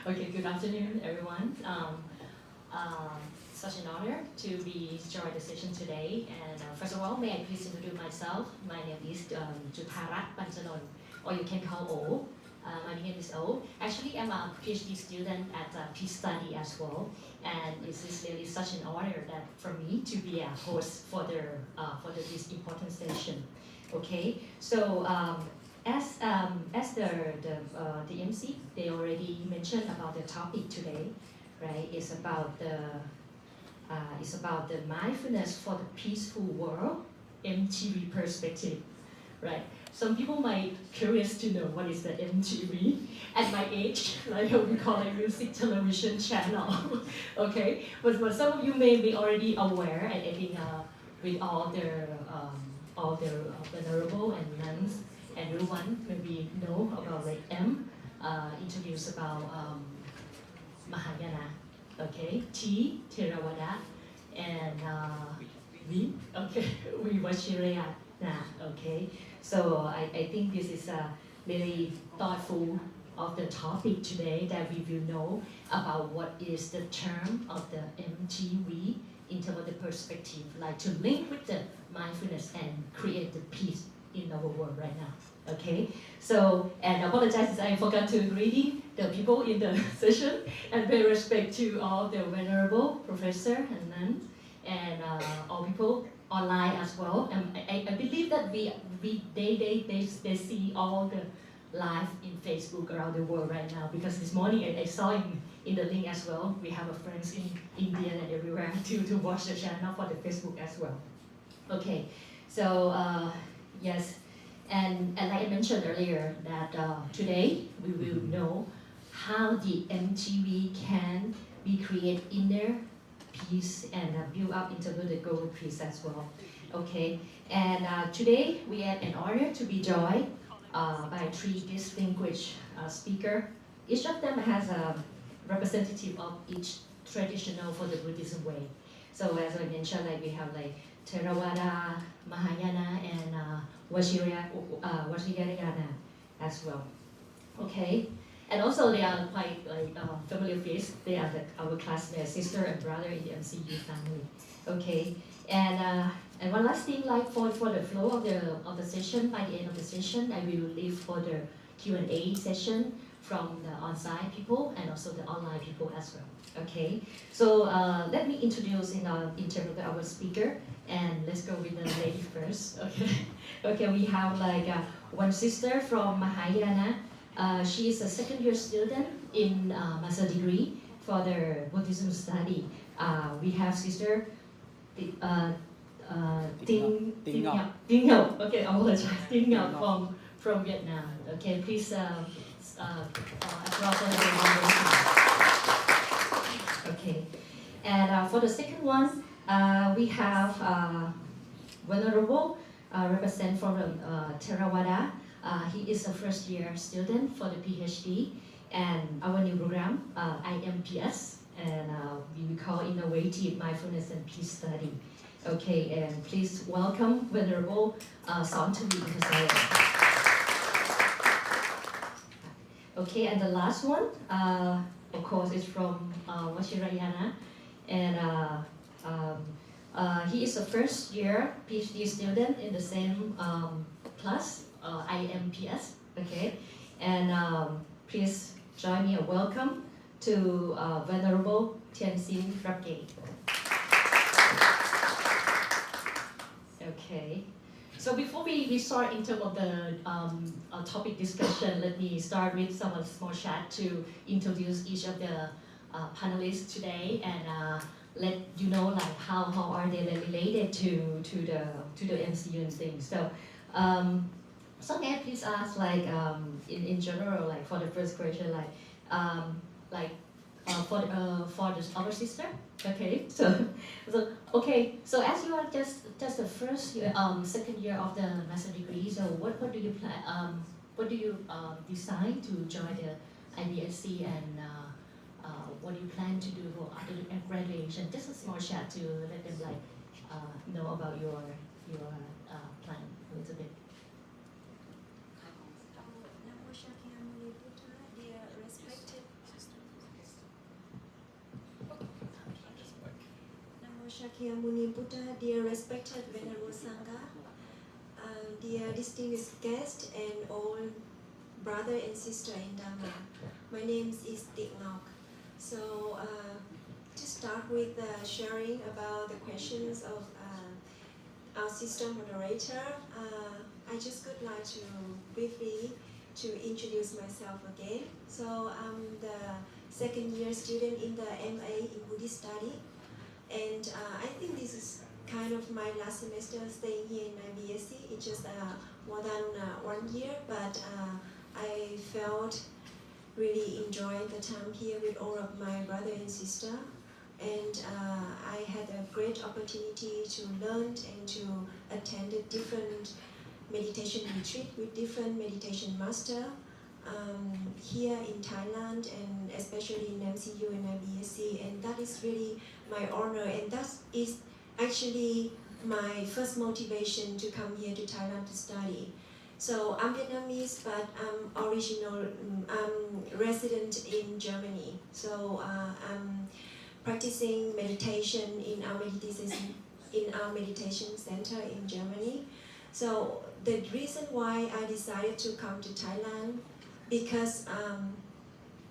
Okay, good afternoon, everyone. Such an honor to be joining the session today. And first of all, may I please introduce myself? My name is Jutharat Panchanon, or you can call O. My name is O. Actually, I'm a PhD student at Peace Study as well, and it is really such an honor that for me to be a host for this important session. Okay, so as the MC, they already mentioned about the topic today, right? It's about the mindfulness for the peaceful world, MTV perspective, right? Some people might curious to know what is the MTV. At my age, like we call it music television channel, okay? But some of you may be already aware, and I think with all their venerable and nuns, everyone maybe know about like introduce about Mahayana, okay? T, Theravada, and V, okay, we Vajrayana, okay? So I think this is really thoughtful of the topic today that we will know about what is the term of the MTV in terms of the perspective, like to link with the mindfulness and create the peace in our world right now. Okay, so and I apologize I forgot to greet the people in the session and pay respect to all the venerable professor and nuns and all people online as well. And I believe that they see all the live in Facebook around the world right now, because this morning I saw in the link as well. We have a friends in India and everywhere to watch the channel for the Facebook as well. Okay, so yes, and like I mentioned earlier that today we will know how the MTV can be create inner peace and build up into the global peace as well. Okay, and today we had an honor to be joined by three distinguished speakers. Each of them has a representative of each traditional for the Buddhism way. So as I mentioned, like we have like Theravada, Mahayana, and Vajrayana as well. Okay, and also they are quite like familiar face. They are our classmates, sister and brother in the MCU family. Okay, and one last thing, like for the flow of the session, by the end of the session, I will leave for the Q&A session from the on-site people and also the online people as well. Okay, so let me introduce in terms of our speaker, and let's go with the lady first. Okay, okay, we have like one sister from Mahayana. She is a second-year student in master degree for the Buddhism study. We have sister Ding Ngọc. Okay, I apologize. Ding Ngọc from Vietnam. Okay, please applause for the. Okay, and for the second one, we have Venerable represent from Theravada. He is a first-year student for the PhD, and our new program, IMPS, and we call Innovative Mindfulness and Peace Study. Okay, and please welcome Venerable Sontavi Kasaya. Okay, and the last one, of course, is from Vajrayana, and he is a first-year PhD student in the same class, IMPS. Okay, and please join me a welcome to Venerable Tianxin Rapke. Okay, so before we start in terms of the topic discussion, let me start with some small chat to introduce each of the panelists today and let you know like how are they related to the MCU and things. So may I please ask like in general, like for the first question, like for our sister. Okay, so okay, so as you are just the first year, second year of the master degree, so what do you plan? What do you decide to join the IBSC, and what do you plan to do for after the graduation? Just a small chat to let them like know about your plan a little bit. Namo Shakyamuni Buddha, dear respected Shakyamuni Buddha, dear respected Venerable Sangha, dear distinguished guests and all brother and sister in Dhamma. My name is Dik Ngok. So to start with sharing about the questions of our sister moderator, I just would like to briefly to introduce myself again. So I'm the second year student in the MA in Buddhist study, and I think this is kind of my last semester staying here in IBSC. It's just more than 1 year, but I felt really enjoying the time here with all of my brother and sister, and I had a great opportunity to learn and to attend a different meditation retreat with different meditation master here in Thailand, and especially in MCU and IBSC, and that is really my honor, and that is actually my first motivation to come here to Thailand to study. So I'm Vietnamese, but I'm resident in Germany. So I'm practicing meditation in our meditation center in Germany. So the reason why I decided to come to Thailand, because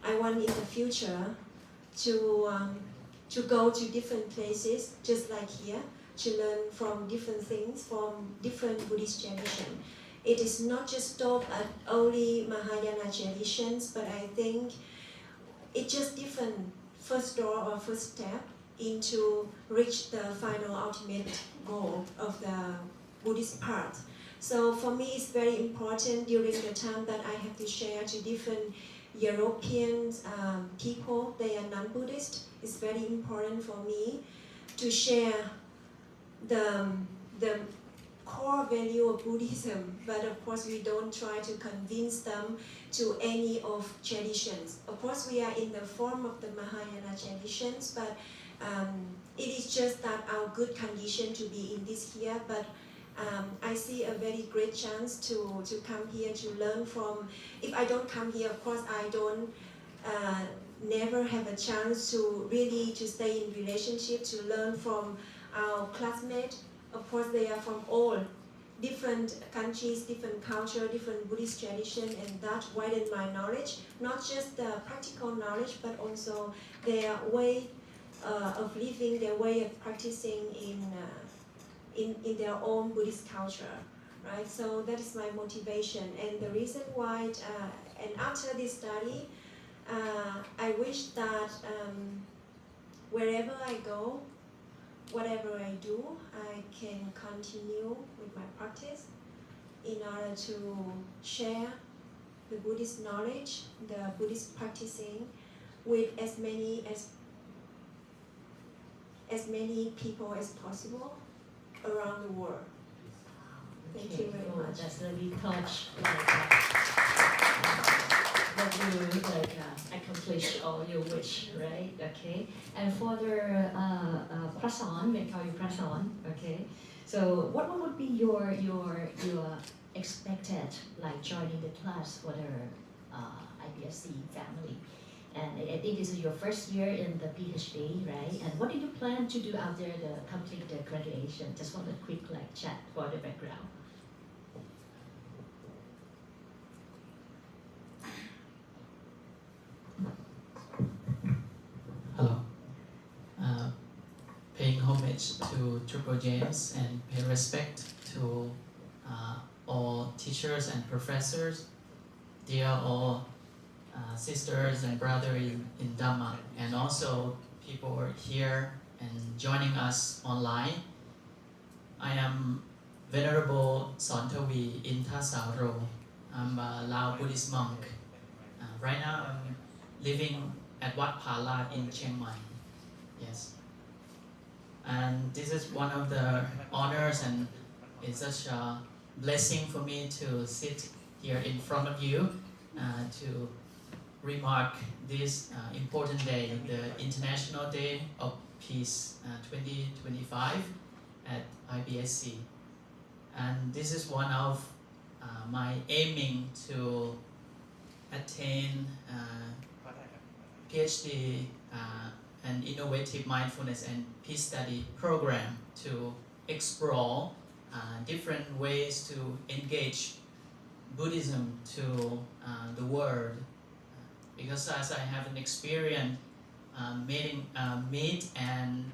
I want in the future to go to different places, just like here, to learn from different things, from different Buddhist traditions. It is not just stop at only Mahayana traditions, but I think it's just different first door or first step into reach the final ultimate goal of the Buddhist path. So for me, it's very important during the time that I have to share to different European people, they are non-Buddhist. It's very important for me to share the core value of Buddhism, but of course we don't try to convince them to any of traditions. Of course we are in the form of the Mahayana traditions, but it is just that our good condition to be in this here, but I see a very great chance to come here to learn from. If I don't come here, of course I don't never have a chance to really to stay in relationship, to learn from our classmates. Of course they are from all different countries, different culture, different Buddhist tradition, and that widen my knowledge, not just the practical knowledge, but also their way of living, their way of practicing in their own Buddhist culture, right? So that is my motivation, and the reason why, and after this study, I wish that wherever I go, whatever I do, I can continue with my practice in order to share the Buddhist knowledge, the Buddhist practicing with as many people as possible around the world. Thank you very much. That's really touched. That you accomplish all your wish, right? Okay. And for the Prasan, we call you Prasan. Okay. So what would be your expected joining the class for the IBSC family? And I think this is your first year in the PhD, right? And what do you plan to do after the complete the graduation? Just want a quick chat for the background. Hello. Paying homage to Triple James and pay respect to all teachers and professors, dear all sisters and brothers in Dhamma, and also people who are here and joining us online. I am Venerable Sontavi Intasaro. I'm a Lao Buddhist monk. Right now I'm living at Wat Pala in Chiang Mai. Yes. And this is one of the honors, and it's such a blessing for me to sit here in front of you to remark this important day, the International Day of Peace 2025 at IBSC. And this is one of my aiming to attain PhD an innovative mindfulness and peace study program to explore different ways to engage Buddhism to the world. Because as I have an experience meet and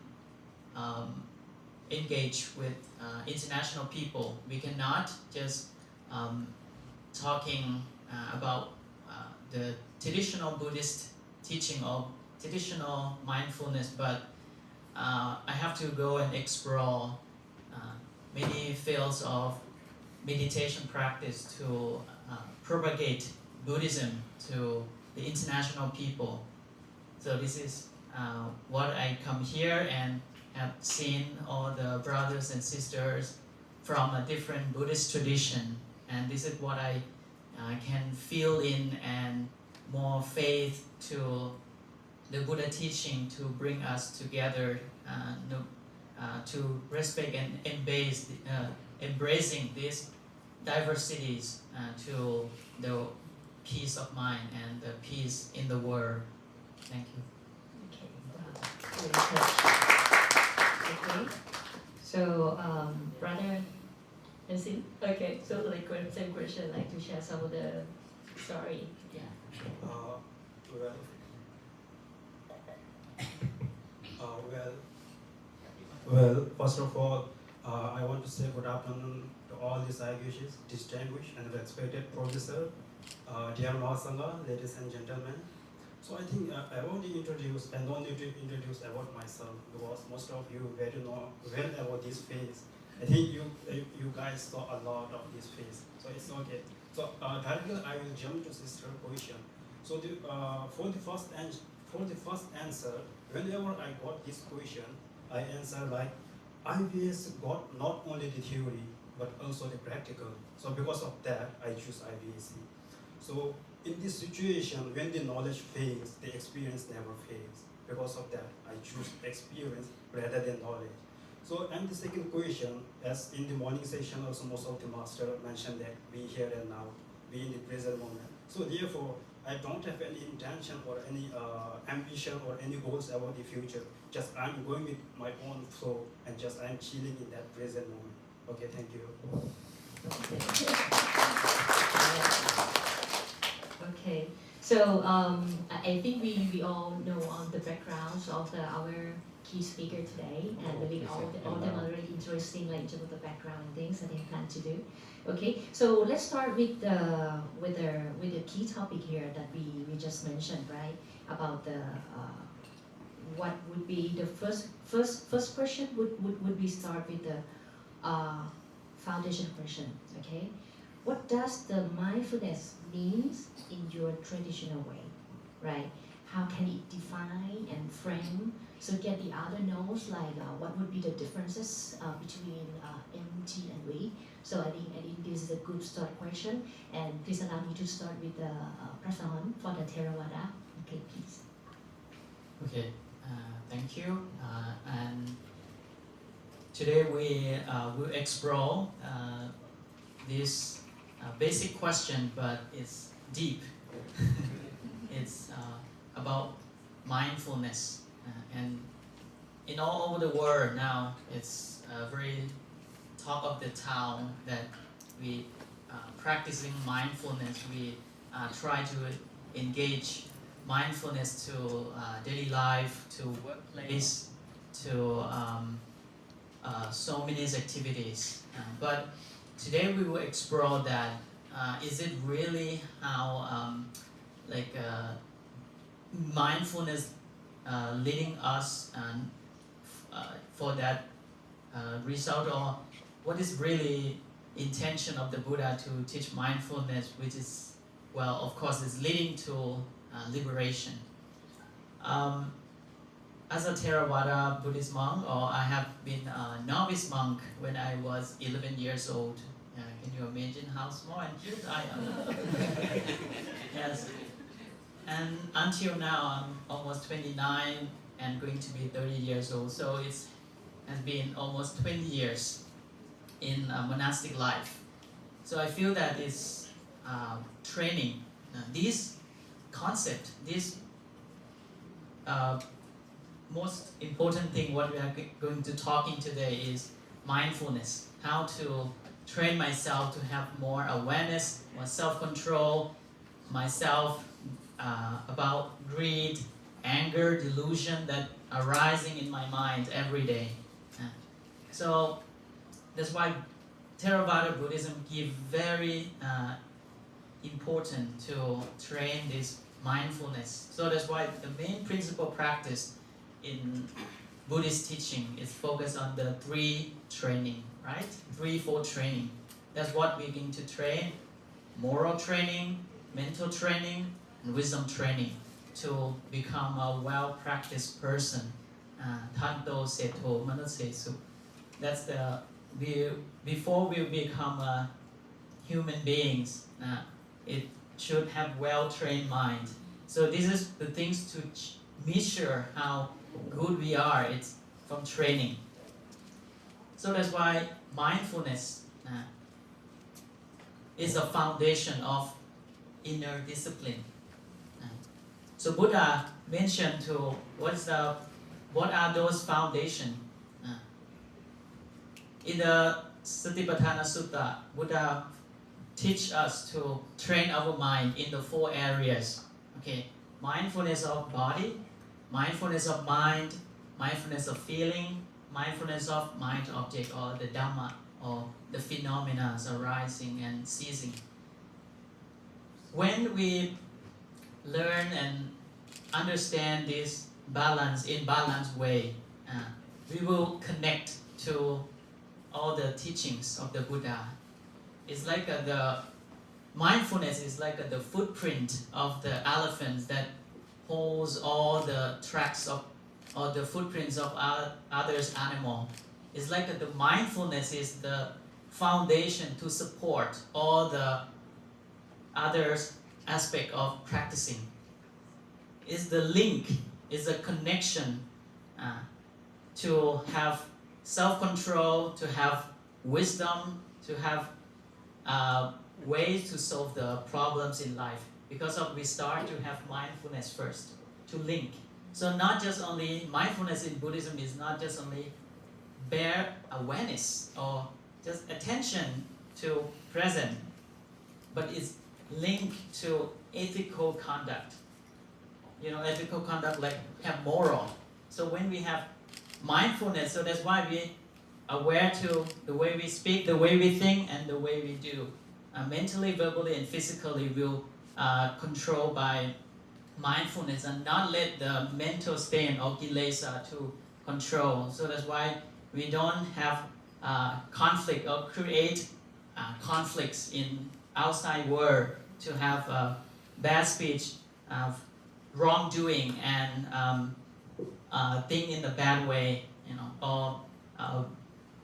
engage with international people, we cannot just talking about the traditional Buddhist teaching of traditional mindfulness, but I have to go and explore many fields of meditation practice to propagate Buddhism to the international people. So this is what I come here and have seen all the brothers and sisters from a different Buddhist tradition, and this is what I can feel in and more faith to the Buddha teaching to bring us together to respect and embracing these diversities to the peace of mind and the peace in the world. Thank you. Okay, wow. Really touched. Okay, so brother Ensign. Okay, so like same question, like to share some of the story. Yeah. Well, first of all, I want to say good afternoon to all distinguished and respected professor, dear Mahasangha, ladies and gentlemen. So I think I want to introduce, and don't need to introduce about myself, because most of you already know well about this phase. I think you guys saw a lot of this phase, so it's okay. So directly I will jump to sister question. So for the first answer, whenever I got this question, I answer like, IBS got not only the theory but also the practical. So because of that, I choose IBSC. So in this situation, when the knowledge fails, the experience never fails. Because of that, I choose experience rather than knowledge. So, and the second question, as in the morning session also most of the master mentioned that be here and now, be in the present moment. So therefore, I don't have any intention or any ambition or any goals about the future. Just I'm going with my own flow and just I'm chilling in that present moment. Okay, thank you. Okay, so I think we all know on the backgrounds of our key speaker today, and we all of them are really interesting, like in terms of the background and things that they plan to do. Okay, so let's start with the key topic here that we just mentioned, right? About the what would be the first question would be start with the foundation question. Okay, what does the mindfulness means in your traditional way, right? How can it define and frame? So get the other knows like what would be the differences between MT and we. So I think this is a good start question. And please allow me to start with the Prasan for the Theravada. Okay, please. Okay, thank you. And today we will explore this basic question, but it's deep. It's about mindfulness, and in all over the world now, it's very talk of the town that we practicing mindfulness. We try to engage mindfulness to daily life, to workplace, to so many activities. But today we will explore that. Is it really how mindfulness leading us for that result, or what is really intention of the Buddha to teach mindfulness, which is, well, of course, is leading to liberation. As a Theravada Buddhist monk, or I have been a novice monk when I was 11 years old. Can you imagine how small and cute I am? Yes. And until now, I'm almost 29 and going to be 30 years old. So it has been almost 20 years in monastic life. So I feel that it's training. This concept, this most important thing what we are going to talking today is mindfulness. How to train myself to have more awareness, more self-control, myself about greed, anger, delusion that arising in my mind every day. So that's why Theravada Buddhism give very important to train this mindfulness. So that's why the main principle practice in Buddhist teaching is focused on the three training, right? Threefold training. That's what we're going to train: moral training, mental training, and wisdom training to become a well-practiced person. Tanto seto manasesu. That's the before we become human beings. It should have well-trained mind. So this is the things to measure how good we are. It's from training. So that's why mindfulness is a foundation of inner discipline. So Buddha mentioned to what are those foundations? In the Satipatthana Sutta, Buddha teach us to train our mind in the 4 areas. Okay, mindfulness of body, mindfulness of mind, mindfulness of feeling, mindfulness of mind object or the Dhamma or the phenomena arising and ceasing. When we learn and understand this balance in balanced way, we will connect to all the teachings of the Buddha. It's like the mindfulness is like the footprint of the elephants that holds all the tracks of or the footprints of others animal. It's like the mindfulness is the foundation to support all the others aspect of practicing. It's the link, is a connection to have self-control, to have wisdom, to have ways to solve the problems in life. Because we start to have mindfulness first, to link. So not just only mindfulness in Buddhism is not just only bare awareness or just attention to present, but it's linked to ethical conduct. Ethical conduct like have moral. So when we have mindfulness, so that's why we aware to the way we speak, the way we think, and the way we do. Mentally, verbally, and physically will control by mindfulness and not let the mental stain or kilesa to control. So that's why we don't have conflict or create conflicts in outside world to have bad speech, wrongdoing, and think in a bad way. Or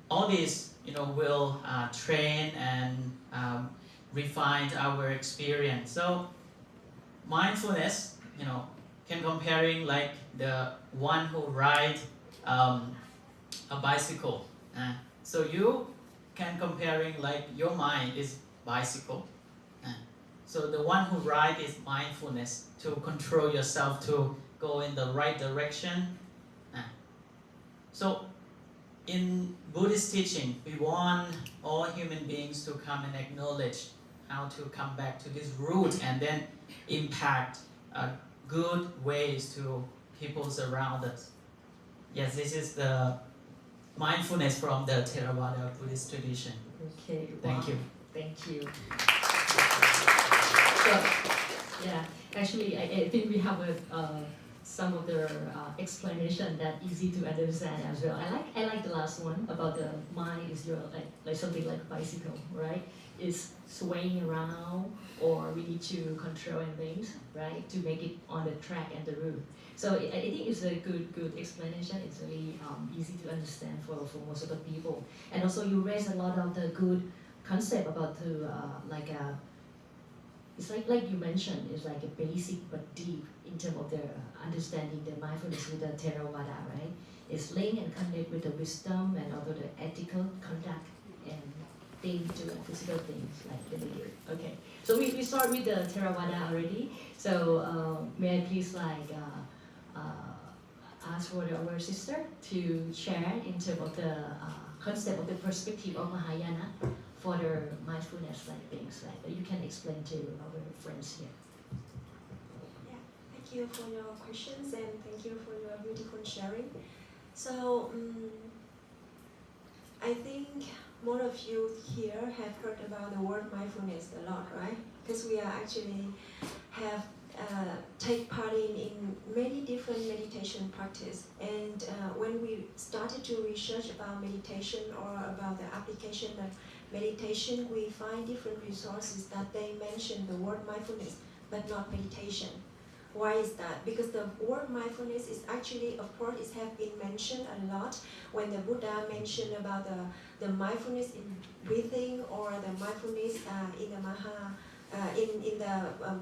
all these will train and refine our experience. So mindfulness, can comparing like the one who ride a bicycle. So you can comparing like your mind is bicycle. So the one who ride is mindfulness to control yourself to go in the right direction. So in Buddhist teaching, we want all human beings to come and acknowledge how to come back to this root and then impact good ways to people around us. Yes, this is the mindfulness from the Theravada Buddhist tradition. Okay. Thank you. Thank you. So, yeah, actually, I think we have some of the explanation that easy to understand as well. I like the last one about the mind is your like something like a bicycle, right? It's swaying around, or we need to control and things, right, to make it on the track and the route. So I think it's a good explanation. It's really easy to understand for most of the people. And also you raise a lot of the good concept about the it's like you mentioned, it's like a basic but deep in terms of the understanding the mindfulness with the Theravada, right? It's linked and connected with the wisdom and also the ethical conduct and things to physical things like the nature. Okay, so we start with the Theravada already. So may I please ask ask for our sister to share in terms of the concept of the perspective of Mahayana for the mindfulness like things. Like you can explain to our friends here. Yeah, thank you for your questions and thank you for your beautiful sharing. So I think most of you here have heard about the word mindfulness a lot, right? Because we are actually have take part in many different meditation practice, and when we started to research about meditation or about the application of meditation, we find different resources that they mention the word mindfulness but not meditation. Why is that? Because the word mindfulness is actually, of course, it has been mentioned a lot when the Buddha mentioned about the mindfulness in breathing or the mindfulness in the in the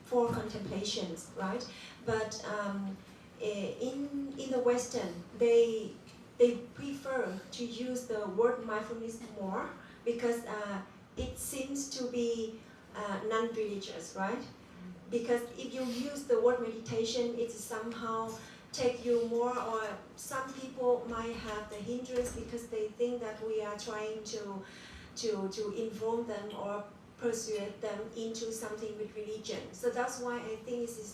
four contemplations, right? But in the Western, they prefer to use the word mindfulness more because it seems to be non-religious, right? Because if you use the word meditation, it somehow take you more, or some people might have the hindrance because they think that we are trying to inform them or persuade them into something with religion. So that's why I think this is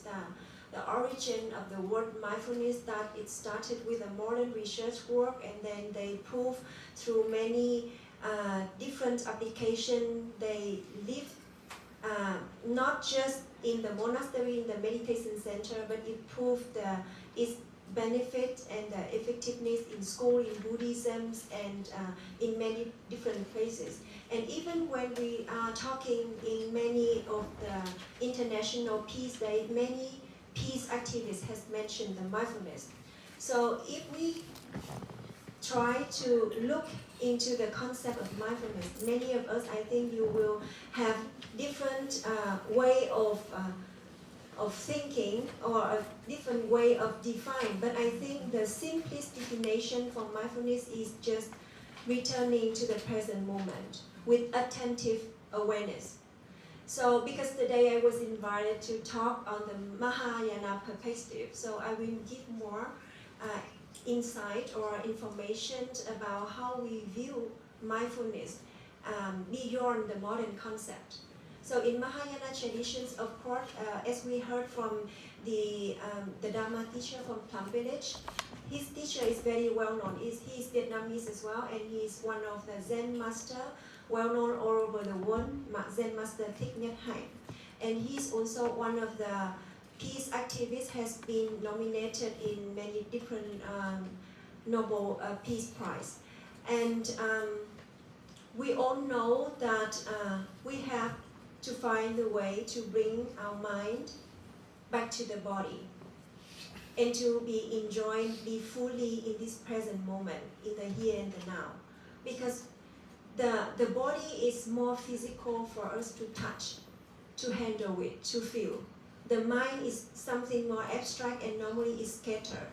the origin of the word mindfulness, that it started with a modern research work, and then they prove through many different applications. They live not just in the monastery, in the meditation center, but it proved its benefit and the effectiveness in school, in Buddhism, and in many different places. And even when we are talking in many of the international peace day, many peace activists has mentioned the mindfulness. So if we try to look into the concept of mindfulness, many of us, I think you will have different way of thinking or a different way of defining. But I think the simplest definition for mindfulness is just returning to the present moment with attentive awareness. So because today I was invited to talk on the Mahayana perspective, so I will give more insight or information about how we view mindfulness beyond the modern concept. So in Mahayana traditions, of course, as we heard from the Dharma teacher from Plum Village, his teacher is very well known. He's Vietnamese as well, and he's one of the Zen master, well known all over the world, Zen master Thich Nhat Hanh. And he's also one of the peace activists, has been nominated in many different Nobel Peace Prize. And we all know that we have to find a way to bring our mind back to the body and to be enjoying, be fully in this present moment, in the here and the now. Because the body is more physical for us to touch, to handle it, to feel. The mind is something more abstract and normally is scattered.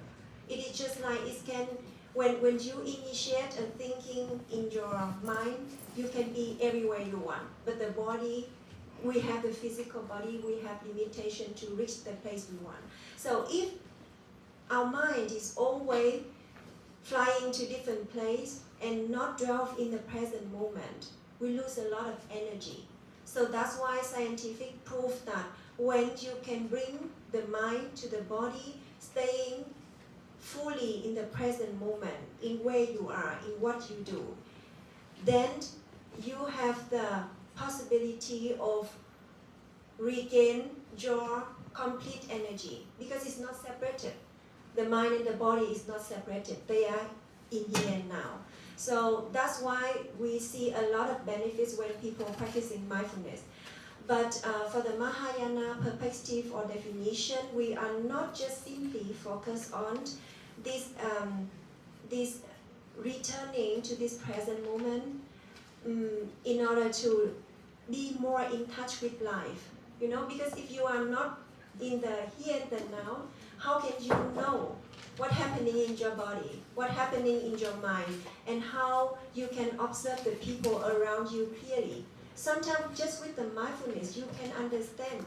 It is just like it can, when you initiate a thinking in your mind, you can be everywhere you want. But the body, we have the physical body, we have limitation to reach the place we want. So if our mind is always flying to different places and not dwell in the present moment, we lose a lot of energy. So that's why scientific proof that when you can bring the mind to the body, staying fully in the present moment, in where you are, in what you do, then you have the possibility of regain your complete energy, because it's not separated. The mind and the body is not separated. They are in here and now. So that's why we see a lot of benefits when people are practicing mindfulness. But for the Mahayana perspective or definition, we are not just simply focused on this returning to this present moment in order to be more in touch with life. You know, because if you are not in the here and the now, how can you know what's happening in your body, what's happening in your mind, and how you can observe the people around you clearly? Sometimes just with the mindfulness, you can understand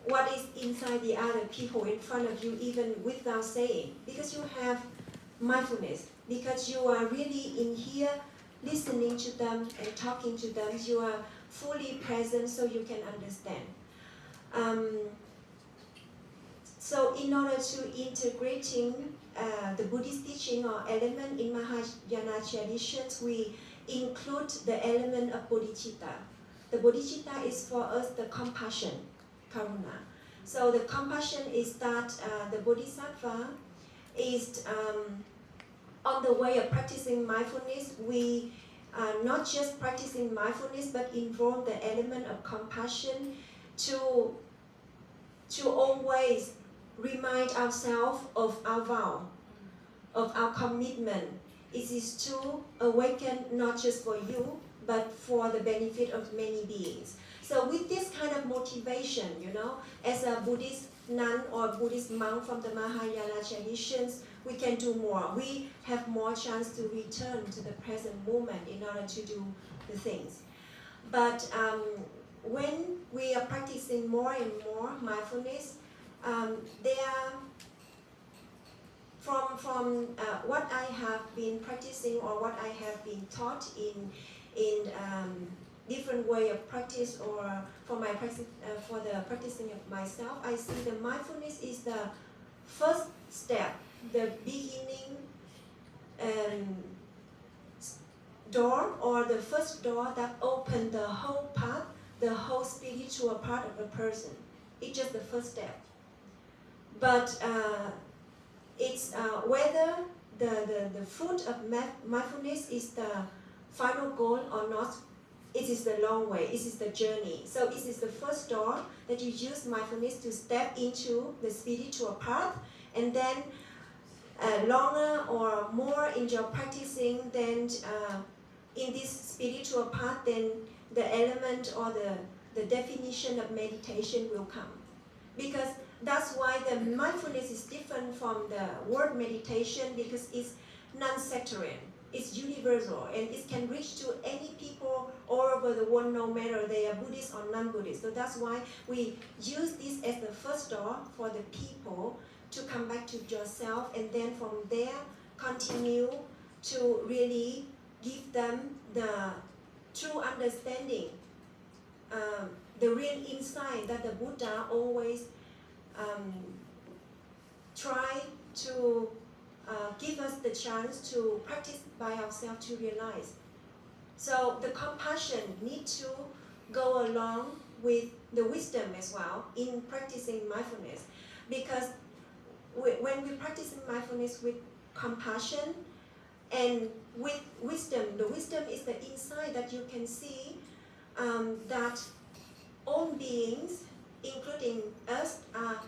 what is inside the other people in front of you even without saying, because you have mindfulness, because you are really in here listening to them and talking to them, you are fully present so you can understand. So in order to integrating the Buddhist teaching or element in Mahayana traditions, we include the element of bodhicitta. The bodhicitta is for us the compassion, karuna. So the compassion is that the bodhisattva is on the way of practicing mindfulness. We not just practicing mindfulness, but involve the element of compassion to always remind ourselves of our vow, of our commitment. It is to awaken not just for you, but for the benefit of many beings. So with this kind of motivation, as a Buddhist nun or Buddhist monk from the Mahayana traditions, we can do more. We have more chance to return to the present moment in order to do the things. But when we are practicing more and more mindfulness, there are, from what I have been practicing or what I have been taught in different way of practice, or for my practice, for the practicing of myself, I see the mindfulness is the first step, the beginning door, or the first door that opens the whole path, the whole spiritual part of a person. It's just the first step. But it's whether the fruit of mindfulness is the final goal or not. It is the long way, it is the journey. So it is the first door that you use mindfulness to step into the spiritual path, and then longer or more in your practicing, then in this spiritual path, then the element or the definition of meditation will come. Because that's why the mindfulness is different from the word meditation, because it's non-sectarian. It's universal, and it can reach to any people all over the world, no matter they are Buddhist or non-Buddhist. So that's why we use this as the first door for the people to come back to yourself, and then from there continue to really give them the true understanding, the real insight that the Buddha always try to give us the chance to practice by ourselves to realize. So the compassion needs to go along with the wisdom as well in practicing mindfulness, because when we practice mindfulness with compassion and with wisdom, the wisdom is the insight that you can see that all beings, including us, are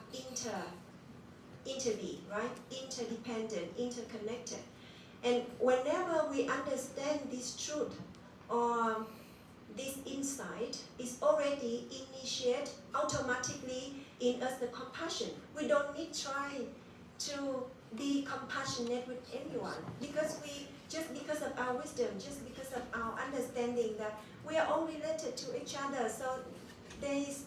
interlinked, right? Interdependent, interconnected. And whenever we understand this truth or this insight, is already initiated automatically in us the compassion. We don't need try to be compassionate with anyone, because we, just because of our wisdom, just because of our understanding that we are all related to each other. So there is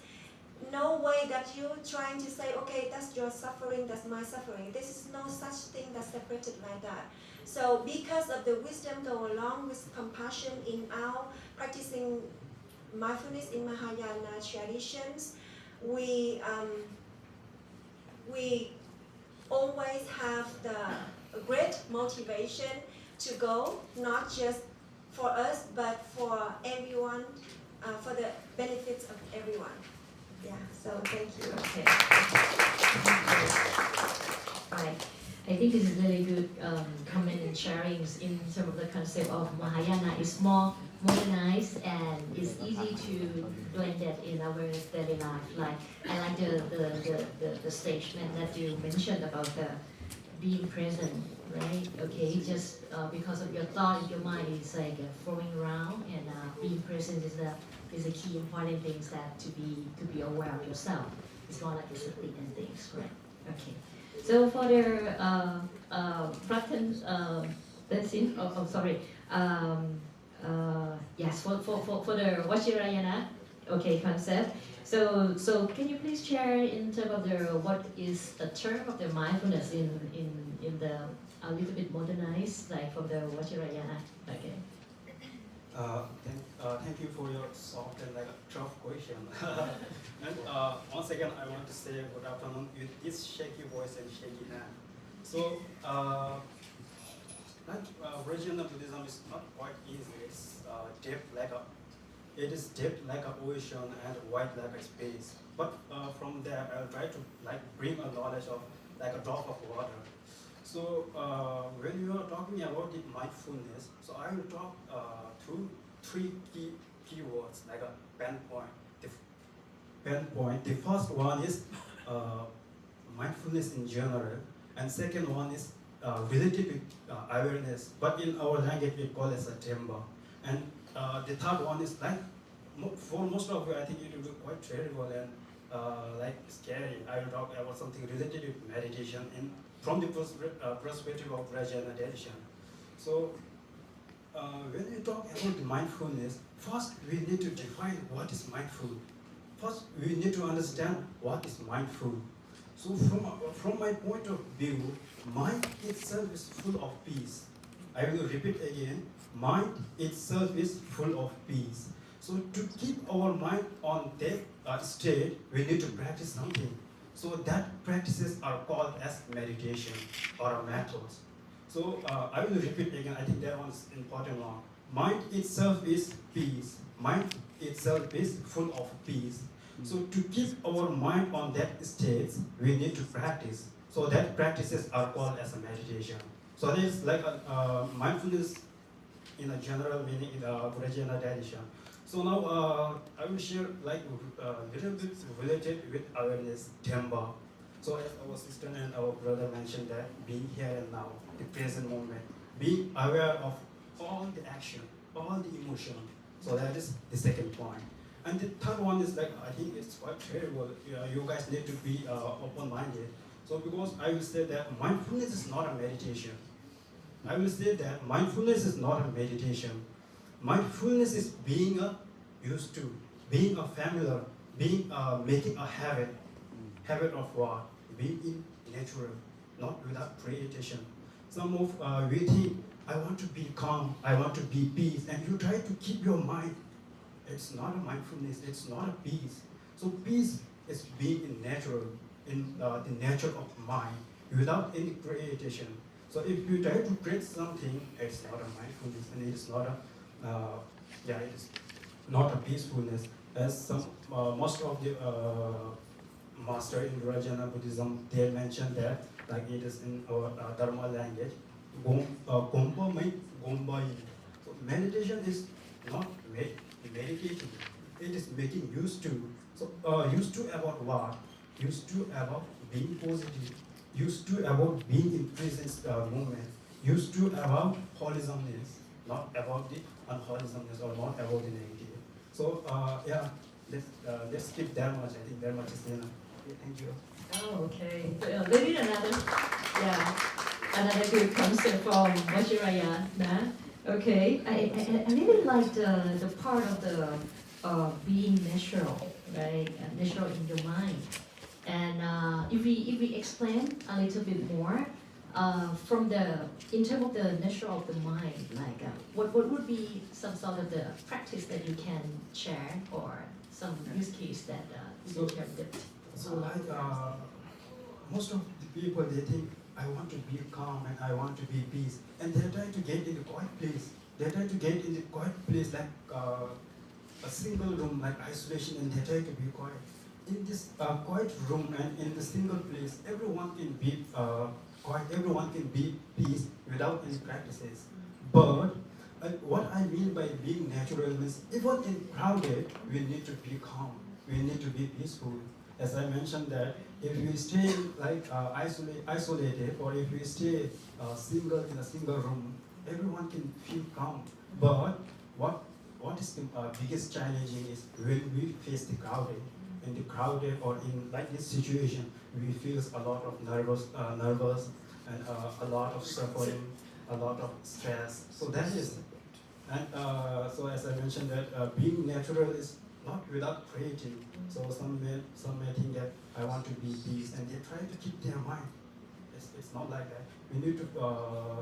no way that you're trying to say, okay, that's your suffering, that's my suffering. There is no such thing that's separated like that. So because of the wisdom go along with compassion in our practicing mindfulness in Mahayana traditions, we always have the great motivation to go, not just for us, but for everyone, for the benefits of everyone. Yeah, so thank you. Okay. Right. I think this is really good comment and sharings in terms of the concept of Mahayana. It's more modernized and it's easy to blend that in our daily life. Like I like the statement that you mentioned about the being present, right? Okay, just because of your thought in your mind is like flowing around, and being present is a key important things that to be aware of yourself. It's more like discipline and things, right? Okay. So for the practice, that's it. Sorry. Yes, for the Vajrayana, okay, concept. So can you please share in terms of the what is the term of the mindfulness in the a little bit modernized, like from the Vajrayana? Okay. Thank you for your soft and like a tough question. And once again, I want to say good afternoon with this shaky voice and shaky hand. So, Vajrayana Buddhism is not quite easy. It's it is depth like an ocean and wide like a space. But from there, I'll try to like bring a knowledge of like a drop of water. So when you are talking about the mindfulness, so I will talk through three key words like a pen point. Pen point. The first one is mindfulness in general, and second one is related with awareness. But in our language, we call it as a temba. And the third one is like for most of you, I think it will be quite terrible and like scary. I will talk about something related with meditation in from the perspective of Vajrayana tradition. So when we talk about the mindfulness, first we need to define what is mindful. First we need to understand what is mindful. So from my point of view, mind itself is full of peace. I will repeat again, mind itself is full of peace. So to keep our mind on that state, we need to practice something. So that practices are called as meditation or methods. So I will repeat again, I think that one is important one. Mind itself is peace. Mind itself is full of peace. So to keep our mind on that state, we need to practice. So that practices are called as a meditation. So there is like a mindfulness in a general meaning in the Vajrayana tradition. So now I will share like a little bit related with awareness, Temba. So as our sister and our brother mentioned that being here and now, the present moment, being aware of all the action, all the emotion. So that is the second point. And the third one is like, I think it's quite terrible. You guys need to be open-minded. So because I will say that mindfulness is not a meditation. I will say that mindfulness is not a meditation. Mindfulness is being used to, being a familiar, being making a habit. Habit of what? Being in natural, not without creation. Some of we think, I want to be calm, I want to be peace, and you try to keep your mind. It's not a mindfulness, it's not a peace. So peace is being in natural, in the nature of mind, without any creation. So if you try to create something, it's not a mindfulness, and it's not a, it is not a peacefulness. As some, most of the master in Vajrayana Buddhism, they mentioned that, like it is in our Dharma language, Gompa means Gombai. So meditation is not meditating, it is making used to. So used to about what? Used to about being positive, used to about being in presence moment, used to about wholesomeness, not about the unwholesomeness or not about the negative. So let's skip that much. I think that much is enough. Okay, thank you. Oh, okay. Maybe another good concept from Vajrayana. Okay, I really like the part of the being natural, right? Natural in your mind. And if we explain a little bit more from in terms of the nature of the mind, like what would be some sort of the practice that you can share or some use case that you can do? So like most of the people, they think I want to be calm and I want to be peace, and they're trying to get in the quiet place. They're trying to get in the quiet place like a single room, like isolation, and they're trying to be quiet. In this quiet room and in the single place, everyone can be quiet, everyone can be peace without any practices. But what I mean by being natural means even in crowded, we need to be calm, we need to be peaceful. As I mentioned that if we stay like isolated, or if we stay single in a single room, everyone can feel calm. But what is the biggest challenging is when we face the crowded. In the crowded or in like this situation, we feel a lot of nervous and a lot of suffering, a lot of stress. So that is, and so as I mentioned that being natural is not without creating. So some may think that I want to be peace, and they try to keep their mind. It's not like that. We need to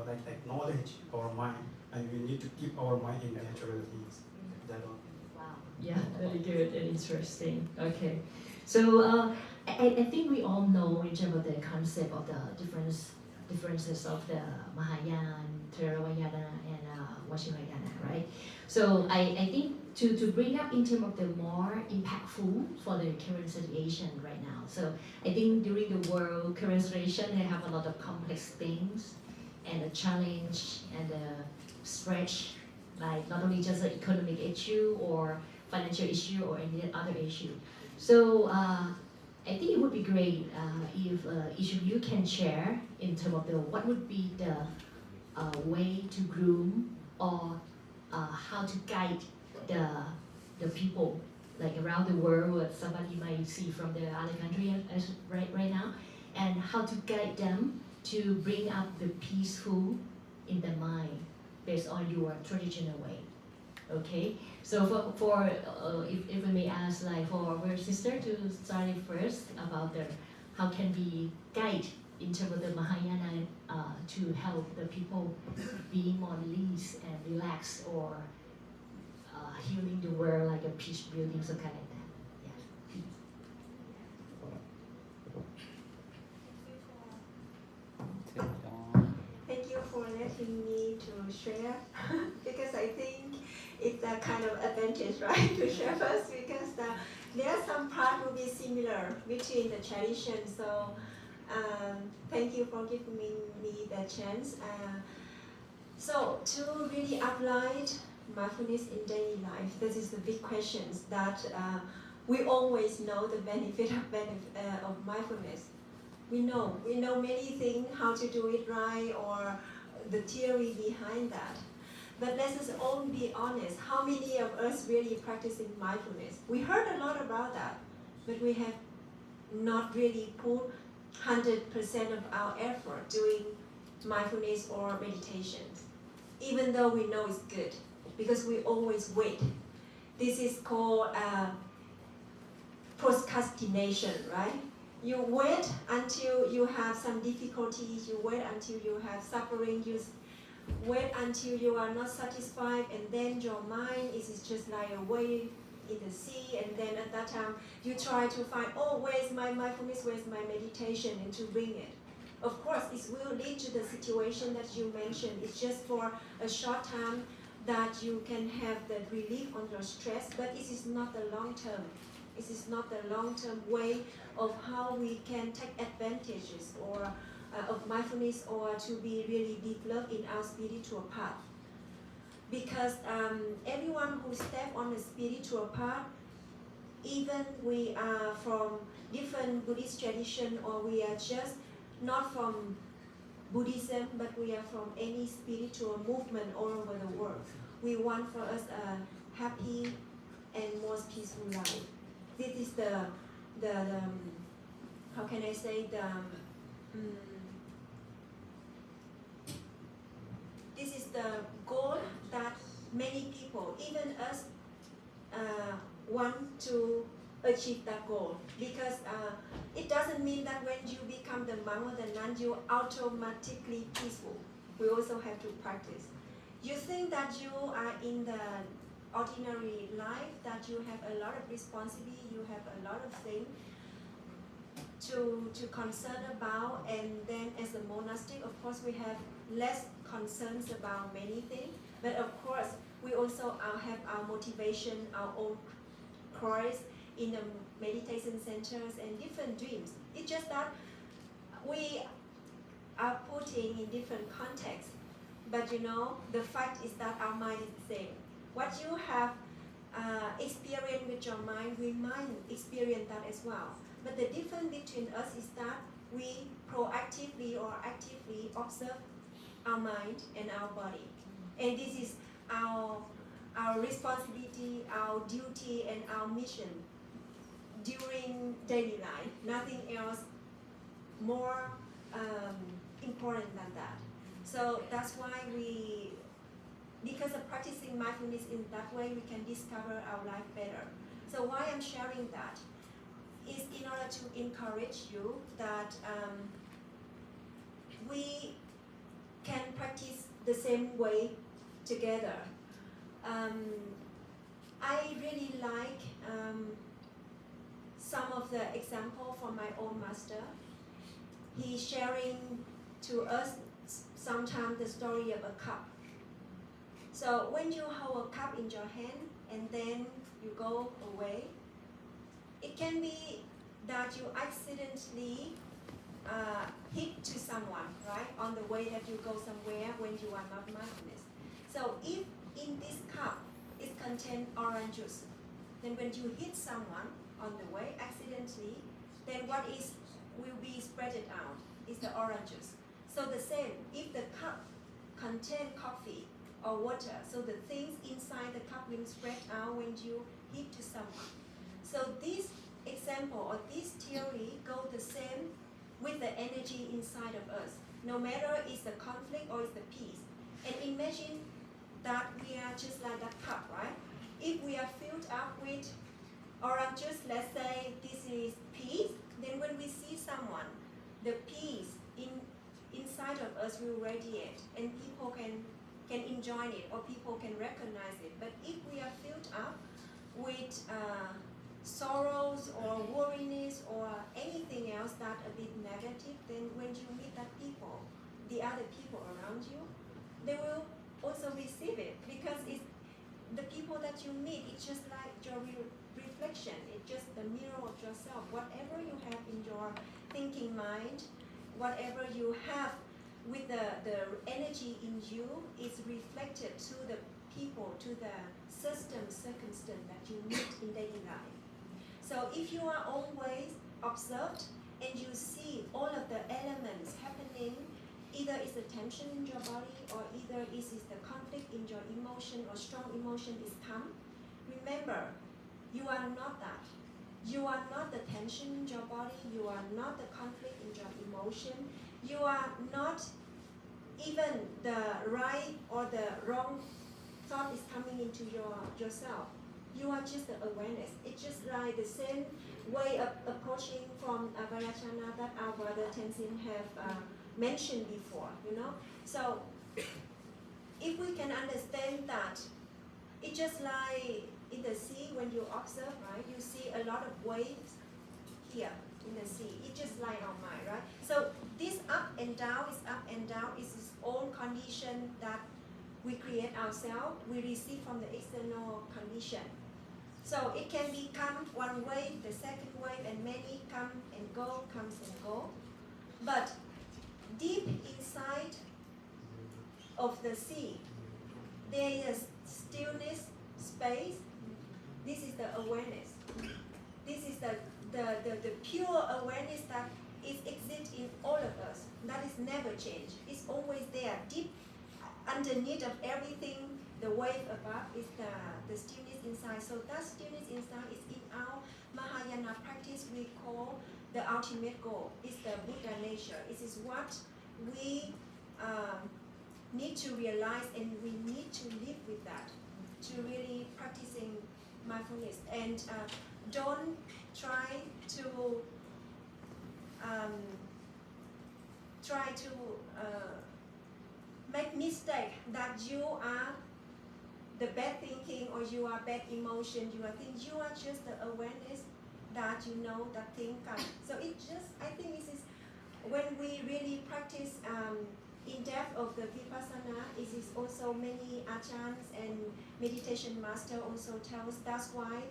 like acknowledge our mind, and we need to keep our mind in natural things. That one. Wow. Yeah, very good and interesting. Okay. So I think we all know in terms of the concept of the differences of the Mahayana, Theravada, and Vajrayana, right? So I think to bring up in terms of the more impactful for the current situation right now. So I think during the world current situation, they have a lot of complex things and a challenge and a stretch, like not only just an economic issue or financial issue or any other issue. So I think it would be great if each of you can share in terms of what would be the way to groom or how to guide the people like around the world, what somebody might see from the other country as right now, and how to guide them to bring up the peaceful in the mind based on your traditional way. Okay, so for if we may ask, like for our sister to start it first about how can we guide in terms of the Mahayana to help the people be more at ease and relaxed, or healing the world like a peace building, some kind like that. Yeah. Thank you for letting me to share because I think it's a kind of advantage, right, to share first because there are some part will be similar between the traditions. So thank you for giving me the chance. So to really apply mindfulness in daily life, this is the big questions that we always know the benefit of mindfulness. We know many things, how to do it right or the theory behind that. But let us all be honest, how many of us really practicing mindfulness? We heard a lot about that, but we have not really put 100% of our effort doing mindfulness or meditations, even though we know it's good, because we always wait. This is called procrastination, right? You wait until you have some difficulties, you wait until you have suffering, you wait until you are not satisfied, and then your mind is just like a wave in the sea, and then at that time you try to find, oh, where's my mindfulness, where's my meditation, and to bring it. Of course, it will lead to the situation that you mentioned. It's just for a short time that you can have the relief on your stress, but it is not the long term. It is not the long-term way of how we can take advantages or of mindfulness or to be really developed in our spiritual path. Because everyone who steps on the spiritual path, even we are from different Buddhist tradition or we are just not from Buddhism, but we are from any spiritual movement all over the world. We want for us a happy and more peaceful life. This is the how can I say this is the goal that many people, even us, want to achieve that goal. Because it doesn't mean that when you become the monk or the nun, you automatically peaceful. We also have to practice. You think that you are in the ordinary life, that you have a lot of responsibility, you have a lot of things to concern about, and then as a monastic, of course, we have less concerns about many things, but of course, we also have our motivation, our own course in the meditation centers and different dreams. It's just that we are putting in different contexts, but you know, the fact is that our mind is the same. What you have experienced with your mind, we might experience that as well. But the difference between us is that we proactively or actively observe our mind and our body. And this is our responsibility, our duty, and our mission during daily life. Nothing else more important than that. So that's why because of practicing mindfulness in that way, we can discover our life better. So why I'm sharing that is in order to encourage you that we can practice the same way together. I really like some of the example from my own master. He's sharing to us sometimes the story of a cup. So when you hold a cup in your hand and then you go away, it can be that you accidentally hit to someone, right, on the way that you go somewhere when you are not mindfulness. So if in this cup it contains orange juice, then when you hit someone on the way accidentally, then what is will be spreaded out is the orange juice. So the same, if the cup contains coffee or water, so the things inside the cup will spread out when you hit to someone. So this example or this theory go the same with the energy inside of us, no matter it's the conflict or it's the peace. And imagine that we are just like that cup, right? If we are filled up with orange juice, let's say this is peace, then when we see someone, the peace inside of us will radiate and people can enjoy it or people can recognize it. But if we are filled up with sorrows or worriness or anything else that a bit negative, then when you meet that people, the other people around you, they will also receive it because it's the people that you meet, it's just like your reflection, it's just the mirror of yourself. Whatever you have in your thinking mind, whatever you have with the energy in you is reflected to the people, to the system, circumstance that you meet in daily life. So if you are always observed and you see all of the elements happening, either it's the tension in your body or either it's the conflict in your emotion or strong emotion is come, remember, you are not that. You are not the tension in your body, you are not the conflict in your emotion, you are not even the right or the wrong thought is coming into yourself. You are just the awareness. It's just like the same way of approaching from Vajrayana that our brother Tenzin have mentioned before, you know. So if we can understand that, it's just like in the sea when you observe, right? You see a lot of waves here in the sea. It's just like our mind, right? So this up and down is its own condition that we create ourselves, we receive from the external condition. So it can become one wave, the second wave, and many come and go, comes and go. But deep inside of the sea, there is stillness, space. This is the awareness. This is the pure awareness that exists in all of us. That is never changed. It's always there, deep underneath of everything. The wave above is the stillness inside. So that stillness inside is in our Mahayana practice we call the ultimate goal. It's the Buddha nature. It is what we need to realize and we need to live with that to really practicing mindfulness. And don't try to make mistake that you are the bad thinking or you are bad emotion, you are thinking, you are just the awareness that you know that thing comes. So it just, I think this is when we really practice in depth of the Vipassana, it is also many Ajahns and meditation master also tell us that's why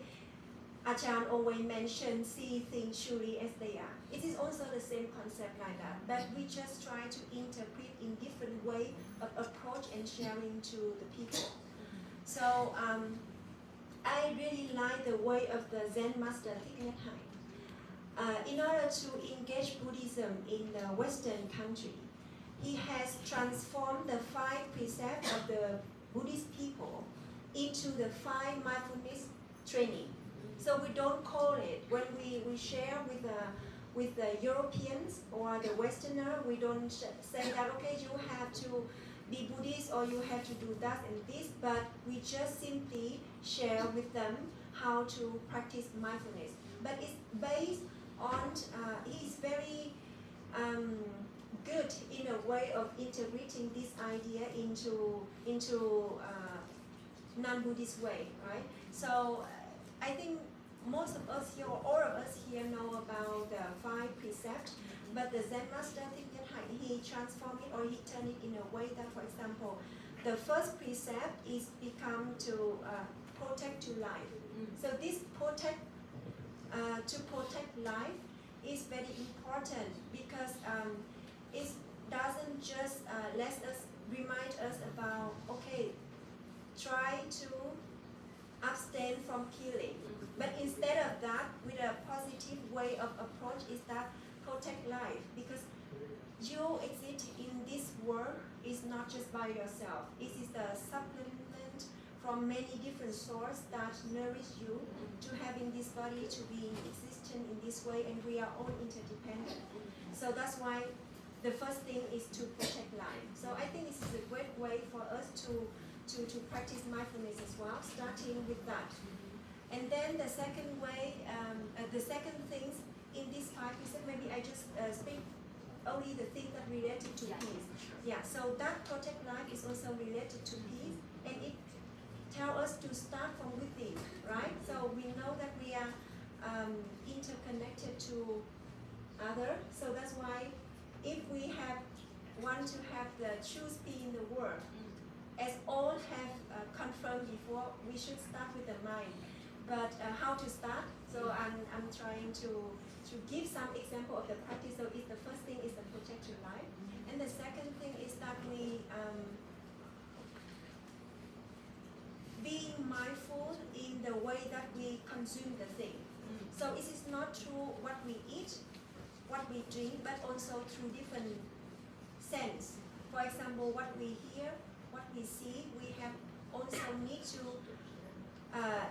Ajahn always mention see things truly as they are. It is also the same concept like that, but we just try to interpret in different way of approach and sharing to the people. So I really like the way of the Zen master Thich Nhat Hanh. In order to engage Buddhism in the Western country, he has transformed the 5 precepts of the Buddhist people into the 5 mindfulness training. So we don't call it, when we share with the Europeans or the Westerner, we don't say that, okay, you have to be Buddhist or you have to do that and this, but we just simply share with them how to practice mindfulness. But it's based on, he's very good in a way of integrating this idea into non-Buddhist way, right? So I think most of us here, or all of us here, know about the 5 precepts, but the Zen master, he transformed it, or he turned it in a way that, for example, the first precept is become to protect to life. So this to protect life is very important, because it doesn't just let us remind us about, okay, try to abstain from killing, but instead of that, with a positive way of approach, is that protect life, because you exist in this world is not just by yourself. It is the supplement from many different sources that nourish you to having this body, to being existent in this way, and we are all interdependent. So that's why the first thing is to protect life. So I think this is a great way for us to practice mindfulness as well, starting with that. And then the second way, the second things in this 5 precepts, maybe I just speak only the thing that related to peace. Yeah, so that protect life is also related to peace, and it tells us to start from within, right? So we know that we are interconnected to other. So that's why if we want to have the true peace in the world, as all have confirmed before, we should start with the mind. But how to start? So I'm trying to give some example of the practice. So the first thing is the protect your life, and the second thing is that we being mindful in the way that we consume the thing. So it is not through what we eat, what we drink, but also through different sense. For example, what we hear, what we see, we have also need to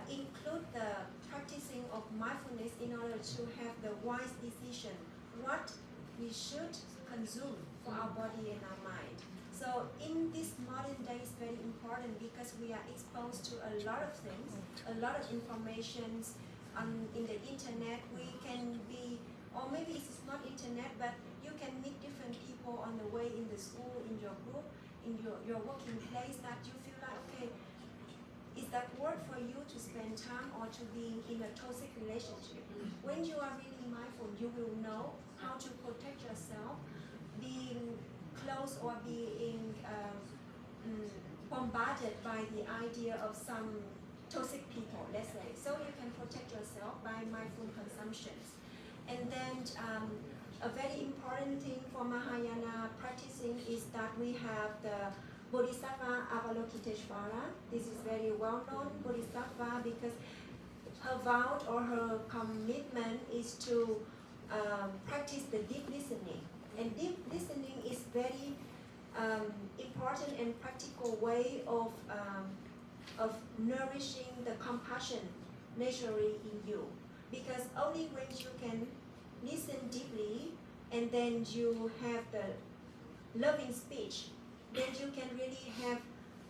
include the practicing of mindfulness in order to have the wise decision, what we should consume for our body and our mind. So in this modern day, it's very important, because we are exposed to a lot of things, a lot of information in the internet. We can be, or maybe it's not internet, but you can meet different people on the way in the school, in your group, in your working place, that you feel like, okay, is that worth for you to spend time or to be in a toxic relationship? When you are really mindful, you will know how to protect yourself, being close or being bombarded by the idea of some toxic people, let's say. So you can protect yourself by mindful consumptions. And then a very important thing for Mahayana practicing is that we have the Bodhisattva Avalokiteshvara. This is very well known Bodhisattva, because her vow or her commitment is to practice the deep listening. And deep listening is very important and practical way of nourishing the compassion naturally in you. Because only when you can listen deeply, and then you have the loving speech, then you can really have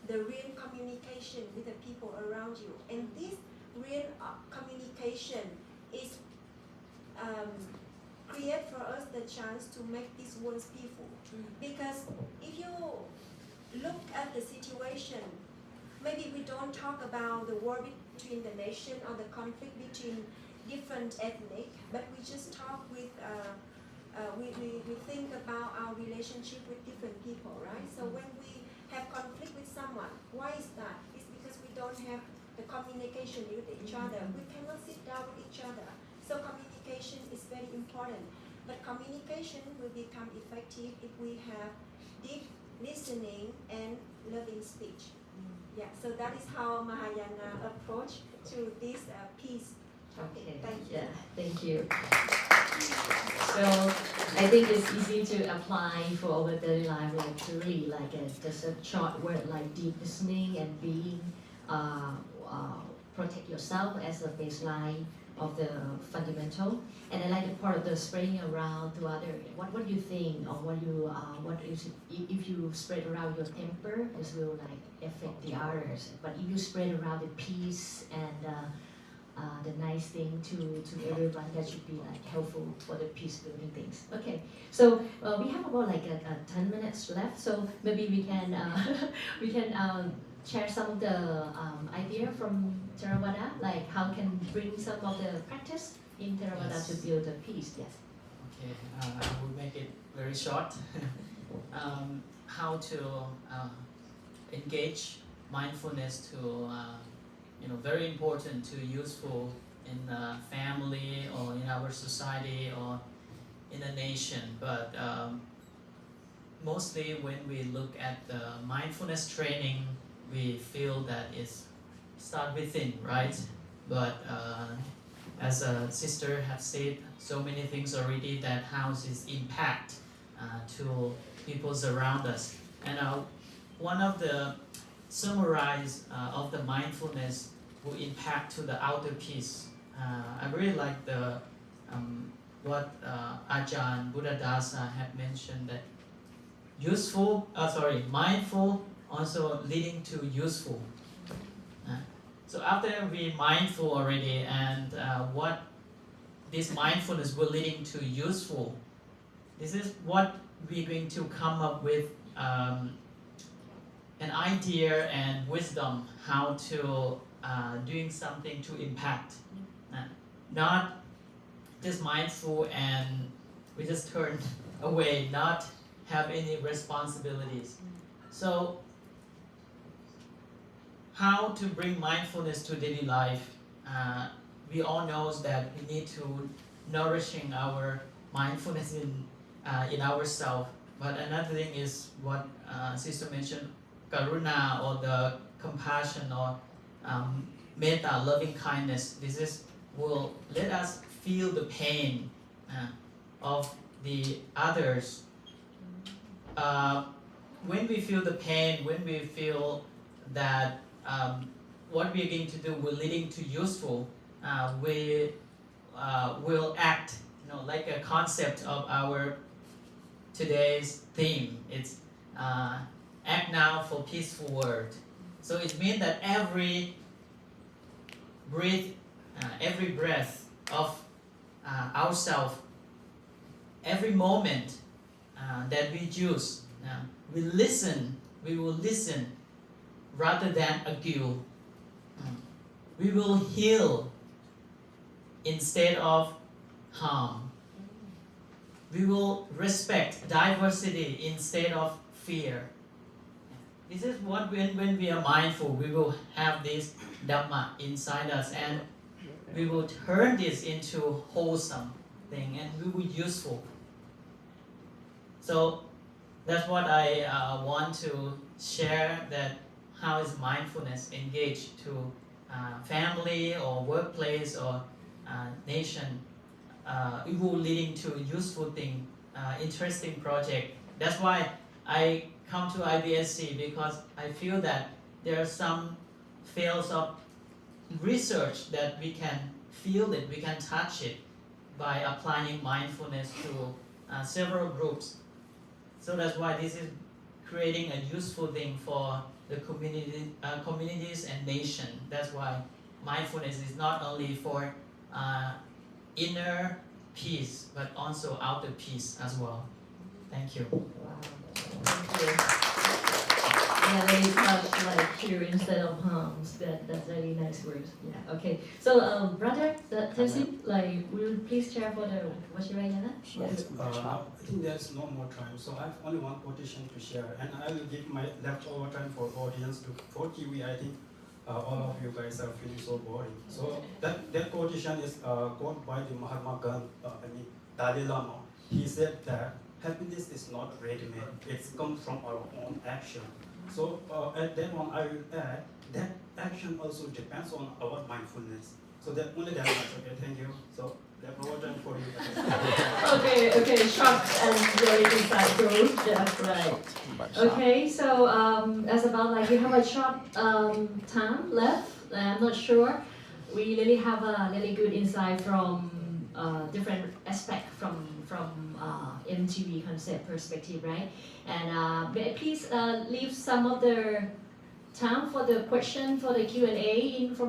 the real communication with the people around you. And this real communication is create for us the chance to make this world peaceful. Because if you look at the situation, maybe we don't talk about the war between the nation or the conflict between different ethnic, but we just talk with we think about our relationship with different people, right? So when we have conflict with someone, why is that? It's because we don't have the communication with each other. We cannot sit down with each other. So communication is very important. But communication will become effective if we have deep listening and loving speech. Yeah, so that is how Mahayana approach to this peace topic. Okay. Thank you. Yeah, thank you. So I think it's easy to apply for our daily life, like to really like just a short word like deep listening and being protect yourself as a baseline of the fundamental. And I like the part of the spreading around to other. What do you think, or what is if you spread around your temper, this will like affect the others. But if you spread around the peace and the nice thing to everyone that should be like helpful for the peace building things. Okay, so we have about like 10 minutes left, so maybe we can we can share some of the idea from Theravada, like how can bring some of the practice in Theravada Yes. to build the peace. Yes. Okay, I will make it very short. How to engage mindfulness to very important to useful in family or in our society or in a nation. But mostly when we look at the mindfulness training, we feel that it's start within, right? But as a sister have said so many things already, that how is impact to people around us. And one of the summarize of the mindfulness will impact to the outer peace. I really like the what Ajahn Buddhadasa had mentioned, that mindful also leading to useful. So after we mindful already, and what this mindfulness will leading to useful, this is what we're going to come up with an idea and wisdom how to doing something to impact, not just mindful and we just turn away, not have any responsibilities. So how to bring mindfulness to daily life? We all know that we need to nourishing our mindfulness in ourselves. But another thing is what Sister mentioned, karuna, or the compassion, or metta, loving kindness. This will let us feel the pain of the others. When we feel the pain, when we feel that what we are going to do will leading to useful, we will act, like a concept of our today's theme. It's act now for peaceful world. So it means that every breath of ourselves, every moment that we choose, we will listen rather than argue. We will heal instead of harm. We will respect diversity instead of fear. This is what when we are mindful, we will have this Dhamma inside us, and we will turn this into wholesome thing, and we will useful. So that's what I want to share, that how is mindfulness engaged to family or workplace or nation. It will leading to useful thing, interesting project. That's why I come to IBSC, because I feel that there are some fields of research that we can feel it, we can touch it by applying mindfulness to several groups. So that's why this is creating a useful thing for the communities and nation. That's why mindfulness is not only for inner peace, but also outer peace as well. Thank you. Wow. Thank you. Yeah, very much like cheer instead of harms. That's really nice words. Yeah. Okay. So, brother, Tenzin, will you please share for the Vajrayana? Yes. I think there's no more time, so I have only one quotation to share, and I will give my leftover time for audience for TV. I think all of you guys are feeling so boring. So that quotation is quoted by the Mahatma Gandhi, Dalai Lama. He said that happiness is not ready-made; it comes from our own action. So at that one, I will add that action also depends on our mindfulness. So that only that much. Okay, thank you. So leftover time for you guys. Okay, short and very insightful. That's right. Okay, so as about like you have a short time left. I'm not sure. We really have a really good insight from different aspect from MTV concept perspective, right? And please leave some of the time for the question for the Q&A in from